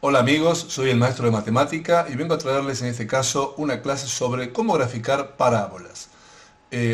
Hola amigos, soy el maestro de matemática y vengo a traerles en este caso una clase sobre cómo graficar parábolas.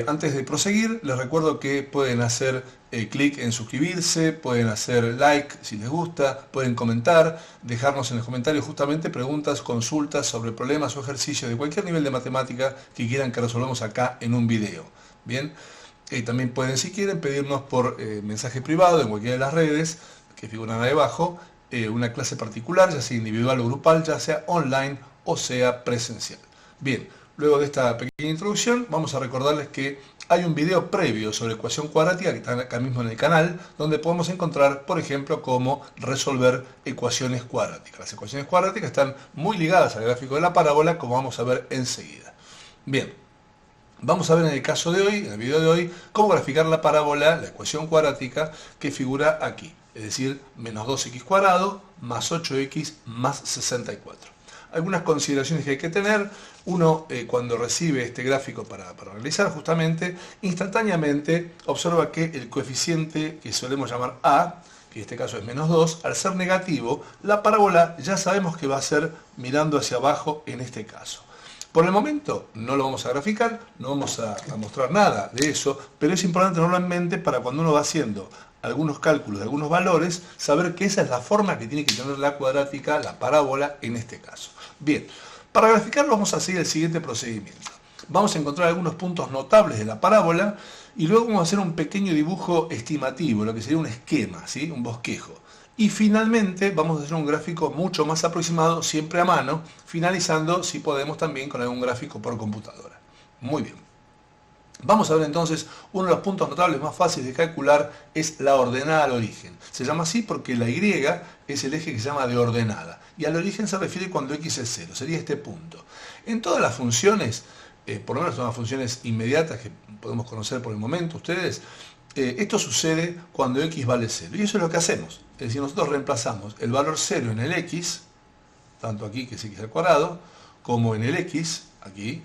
Antes de proseguir, les recuerdo que pueden hacer clic en suscribirse, pueden hacer like si les gusta, pueden comentar, dejarnos en los comentarios justamente preguntas, consultas sobre problemas o ejercicios de cualquier nivel de matemática que quieran que resolvamos acá en un video. Bien, también pueden, si quieren, pedirnos por mensaje privado en cualquiera de las redes que figuran ahí abajo, una clase particular, ya sea individual o grupal, ya sea online o sea presencial. Bien, luego de esta pequeña introducción, vamos a recordarles que hay un video previo sobre ecuación cuadrática que está acá mismo en el canal, donde podemos encontrar, por ejemplo, cómo resolver ecuaciones cuadráticas. Las ecuaciones cuadráticas están muy ligadas al gráfico de la parábola, como vamos a ver enseguida. Bien, vamos a ver en el caso de hoy, en el video de hoy, cómo graficar la parábola, la ecuación cuadrática que figura aquí. Es decir, menos 2x cuadrado más 8x más 64. Algunas consideraciones que hay que tener. Uno, cuando recibe este gráfico para realizar justamente, instantáneamente observa que el coeficiente que solemos llamar A, que en este caso es menos 2, al ser negativo, la parábola ya sabemos que va a ser mirando hacia abajo en este caso. Por el momento no lo vamos a graficar, no vamos a mostrar nada de eso, pero es importante tenerlo en mente para cuando uno va haciendo algunos cálculos de algunos valores, saber que esa es la forma que tiene que tener la cuadrática, la parábola en este caso. Bien, para graficarlo vamos a seguir el siguiente procedimiento. Vamos a encontrar algunos puntos notables de la parábola y luego vamos a hacer un pequeño dibujo estimativo, lo que sería un esquema, ¿sí? Un bosquejo. Y finalmente vamos a hacer un gráfico mucho más aproximado, siempre a mano, finalizando, si podemos, también con algún gráfico por computadora. Muy bien. Vamos a ver entonces, uno de los puntos notables más fáciles de calcular es la ordenada al origen. Se llama así porque la Y es el eje que se llama de ordenada. Y al origen se refiere cuando X es 0, sería este punto. En todas las funciones, por lo menos son las funciones inmediatas que podemos conocer por el momento ustedes, esto sucede cuando X vale 0. Y eso es lo que hacemos. Es decir, nosotros reemplazamos el valor 0 en el X, tanto aquí que es X al cuadrado, como en el X, aquí,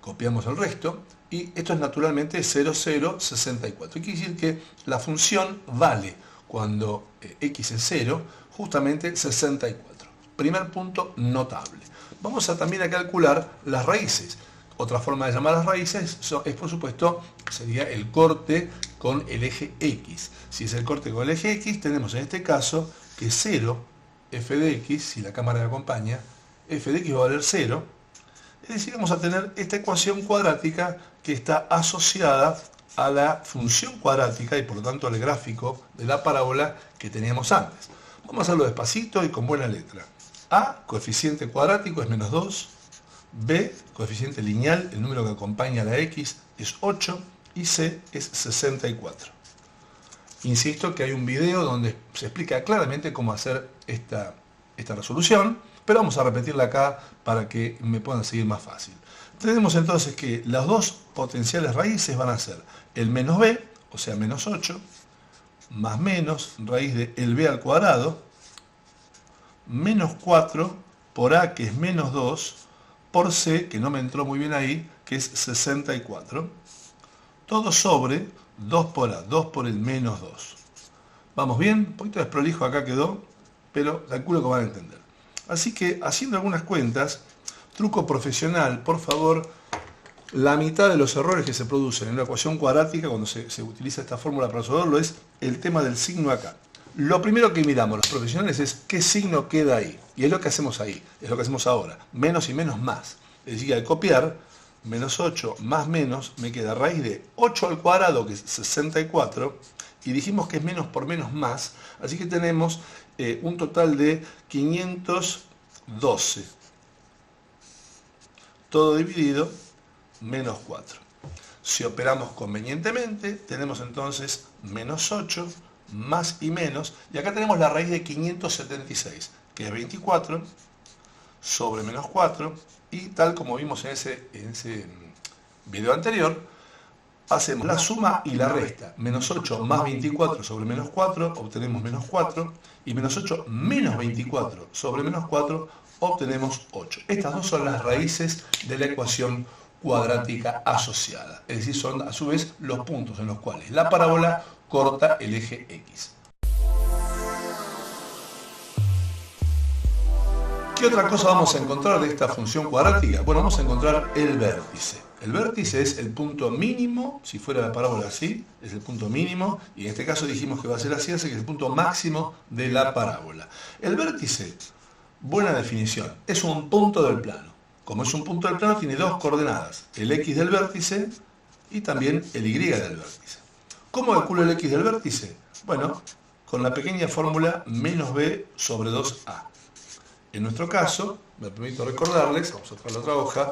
copiamos el resto, y esto es naturalmente 0, 0, 64. Quiere decir que la función vale, cuando X es 0, justamente 64. Primer punto notable. Vamos a también a calcular las raíces. Otra forma de llamar las raíces es, por supuesto, sería el corte con el eje X. Si es el corte con el eje X, tenemos en este caso que 0, f de x, si la cámara me acompaña, f de x va a valer 0. Es decir, vamos a tener esta ecuación cuadrática que está asociada a la función cuadrática y por lo tanto al gráfico de la parábola que teníamos antes. Vamos a hacerlo despacito y con buena letra. A, coeficiente cuadrático, es menos 2. B, coeficiente lineal, el número que acompaña a la X, es 8. Y C es 64. Insisto que hay un video donde se explica claramente cómo hacer esta resolución, pero vamos a repetirla acá para que me puedan seguir más fácil. Tenemos entonces que las dos potenciales raíces van a ser el menos b, o sea menos 8, más menos raíz de el b al cuadrado, menos 4 por a, que es menos 2, por c, que no me entró muy bien ahí, que es 64, todo sobre 2 por a, 2 por el menos 2. ¿Vamos bien? Un poquito desprolijo acá quedó, pero calculo que van a entender. Así que, haciendo algunas cuentas, truco profesional, por favor, la mitad de los errores que se producen en una ecuación cuadrática cuando se utiliza esta fórmula para resolverlo es el tema del signo acá. Lo primero que miramos los profesionales es qué signo queda ahí. Y es lo que hacemos ahí, es lo que hacemos ahora. Menos y menos más. Es decir, al copiar, menos 8 más menos, me queda raíz de 8 al cuadrado, que es 64, y dijimos que es menos por menos más, así que tenemos un total de 512. Todo dividido, menos 4. Si operamos convenientemente, tenemos entonces menos 8, más y menos, y acá tenemos la raíz de 576, que es 24, sobre menos 4, y tal como vimos en ese video anterior, hacemos la suma y la resta. Menos 8 más 24 sobre menos 4, obtenemos menos 4, y menos 8 menos 24 sobre menos 4, obtenemos 8. Estas dos son las raíces de la ecuación cuadrática asociada. Es decir, son a su vez los puntos en los cuales la parábola corta el eje X. ¿Qué otra cosa vamos a encontrar de esta función cuadrática? Bueno, vamos a encontrar el vértice. El vértice es el punto mínimo, si fuera la parábola así, es el punto mínimo, y en este caso dijimos que va a ser así, así que es el punto máximo de la parábola. El vértice, buena definición, es un punto del plano. Como es un punto del plano, tiene dos coordenadas, el x del vértice y también el y del vértice. ¿Cómo calculo el x del vértice? Bueno, con la pequeña fórmula menos b sobre 2a. En nuestro caso, me permito recordarles, vamos a traer la otra hoja,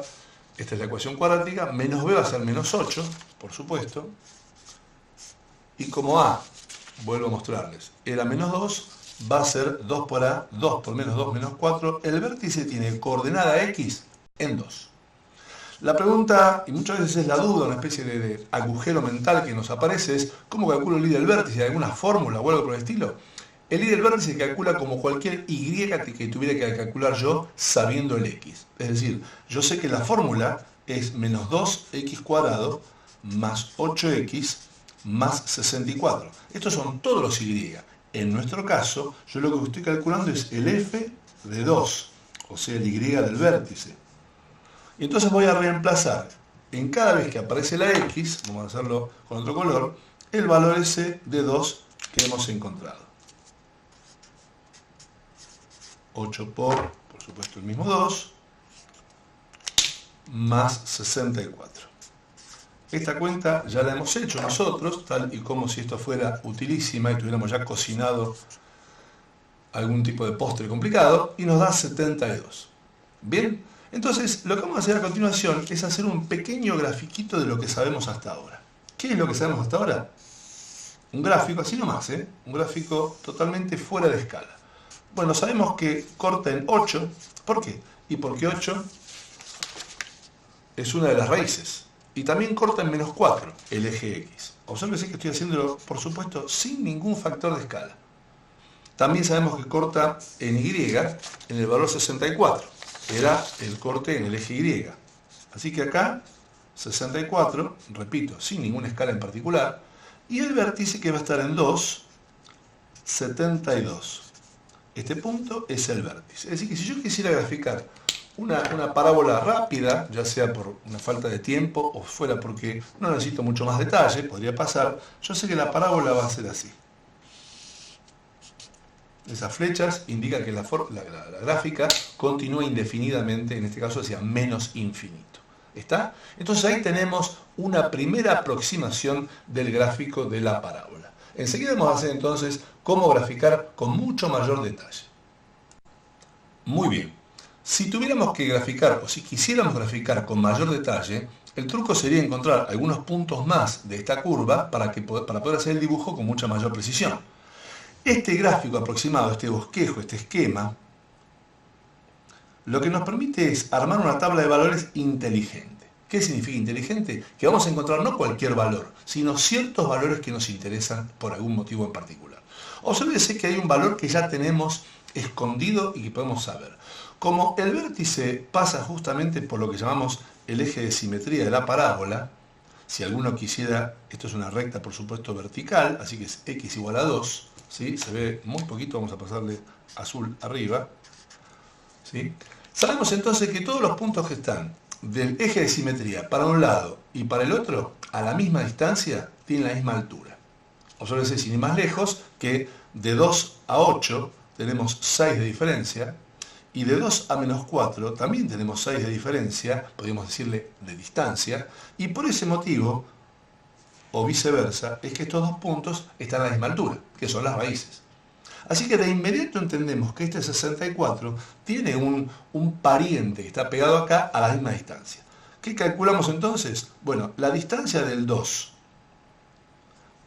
esta es la ecuación cuadrática, menos b va a ser menos 8, por supuesto, y como a, vuelvo a mostrarles, era menos 2, va a ser 2 por a, 2 por menos 2 menos 4, el vértice tiene coordenada x en 2. La pregunta, y muchas veces es la duda, una especie de agujero mental que nos aparece, es ¿cómo calculo el y del vértice? ¿Hay alguna fórmula o algo por el estilo? El y del vértice se calcula como cualquier y que tuviera que calcular yo sabiendo el x. Es decir, yo sé que la fórmula es menos 2x cuadrado más 8x más 64. Estos son todos los y. En nuestro caso, yo lo que estoy calculando es el f de 2, o sea, el y del vértice. Y entonces voy a reemplazar en cada vez que aparece la x, vamos a hacerlo con otro color, el valor ese de 2 que hemos encontrado. 8 por supuesto, el mismo 2, más 64. Esta cuenta ya la hemos hecho nosotros, tal y como si esto fuera utilísima y tuviéramos ya cocinado algún tipo de postre complicado, y nos da 72. Bien, entonces lo que vamos a hacer a continuación es hacer un pequeño grafiquito de lo que sabemos hasta ahora. ¿Qué es lo que sabemos hasta ahora? Un gráfico, así nomás, un gráfico totalmente fuera de escala. Bueno, sabemos que corta en 8. ¿Por qué? Y porque 8 es una de las raíces. Y también corta en menos 4, el eje X. Observen que estoy haciéndolo, por supuesto, sin ningún factor de escala. También sabemos que corta en Y, en el valor 64. Era el corte en el eje Y. Así que acá, 64, repito, sin ninguna escala en particular. Y el vértice que va a estar en 2, 72. Este punto es el vértice. Es decir, que si yo quisiera graficar una parábola rápida, ya sea por una falta de tiempo o fuera porque no necesito mucho más detalle, podría pasar, yo sé que la parábola va a ser así. Esas flechas indican que la gráfica continúa indefinidamente, en este caso hacia menos infinito. ¿Está? Entonces ahí tenemos una primera aproximación del gráfico de la parábola. Enseguida vamos a hacer entonces cómo graficar con mucho mayor detalle. Muy bien. Si tuviéramos que graficar, o si quisiéramos graficar con mayor detalle, el truco sería encontrar algunos puntos más de esta curva para poder hacer el dibujo con mucha mayor precisión. Este gráfico aproximado, este bosquejo, este esquema, lo que nos permite es armar una tabla de valores inteligente. ¿Qué significa inteligente? Que vamos a encontrar no cualquier valor, sino ciertos valores que nos interesan por algún motivo en particular. Obsérvese que hay un valor que ya tenemos escondido y que podemos saber. Como el vértice pasa justamente por lo que llamamos el eje de simetría de la parábola, si alguno quisiera, esto es una recta por supuesto vertical, así que es x igual a 2, ¿sí? Se ve muy poquito, vamos a pasarle azul arriba, ¿sí? Sabemos entonces que todos los puntos que están del eje de simetría para un lado y para el otro, a la misma distancia, tienen la misma altura. Observen sin ir más lejos que de 2 a 8 tenemos 6 de diferencia, y de 2 a menos 4 también tenemos 6 de diferencia, podríamos decirle de distancia, y por ese motivo, o viceversa, es que estos dos puntos están a la misma altura, que son las raíces. Así que de inmediato entendemos que este 64 tiene un pariente que está pegado acá a la misma distancia. ¿Qué calculamos entonces? Bueno, la distancia del 2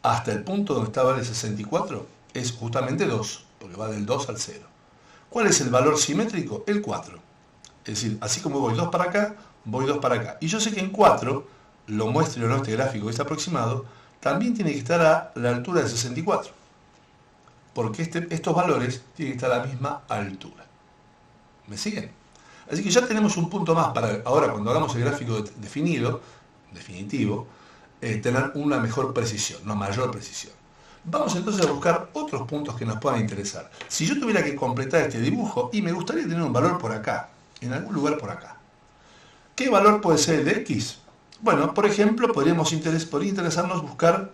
hasta el punto donde estaba el 64 es justamente 2, porque va del 2 al 0. ¿Cuál es el valor simétrico? El 4. Es decir, así como voy 2 para acá, voy 2 para acá. Y yo sé que en 4, lo muestre o no este gráfico que está aproximado, también tiene que estar a la altura del 64. Porque estos valores tienen que estar a la misma altura. ¿Me siguen? Así que ya tenemos un punto más para ahora, cuando hagamos el gráfico definitivo, tener una mejor precisión, una mayor precisión. Vamos entonces a buscar otros puntos que nos puedan interesar. Si yo tuviera que completar este dibujo y me gustaría tener un valor por acá, en algún lugar por acá, ¿qué valor puede ser el de x? Bueno, por ejemplo, podría interesarnos buscar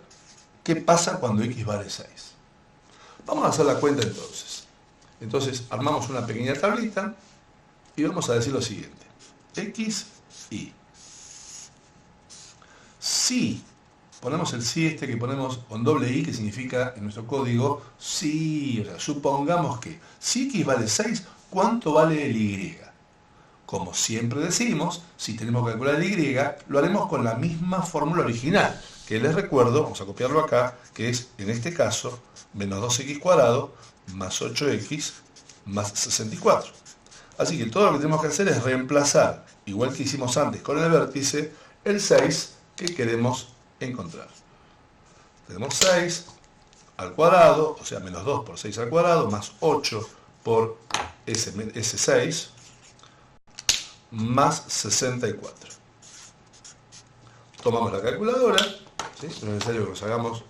qué pasa cuando x vale 6. Vamos a hacer la cuenta entonces. Entonces armamos una pequeña tablita y vamos a decir lo siguiente. X, Y. Si ponemos el si que ponemos con doble i, que significa en nuestro código si, o sea, supongamos que si x vale 6, ¿cuánto vale el y? Como siempre decimos, si tenemos que calcular el y, lo haremos con la misma fórmula original, que les recuerdo, vamos a copiarlo acá, que es, en este caso, menos 2x² más 8x más 64. Así que todo lo que tenemos que hacer es reemplazar, igual que hicimos antes con el vértice, el 6 que queremos encontrar. Tenemos 6 al cuadrado, o sea, menos 2 por 6 al cuadrado, más 8 por ese 6, más 64. Tomamos la calculadora, ¿sí? No es necesario que nos hagamos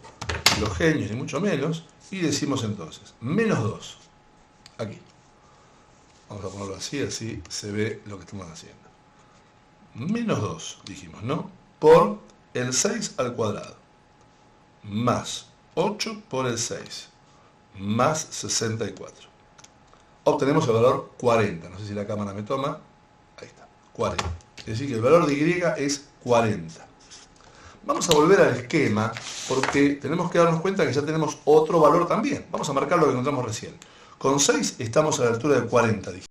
los genios, ni mucho menos, y decimos entonces, menos 2, aquí. Vamos a ponerlo así, así se ve lo que estamos haciendo. Menos 2, dijimos, ¿no? Por el 6 al cuadrado, más 8 por el 6, más 64. Obtenemos el valor 40. No sé si la cámara me toma. Ahí está, 40. Es decir, que el valor de y es 40. Vamos a volver al esquema porque tenemos que darnos cuenta que ya tenemos otro valor también. Vamos a marcar lo que encontramos recién. Con 6 estamos a la altura de 40, dije.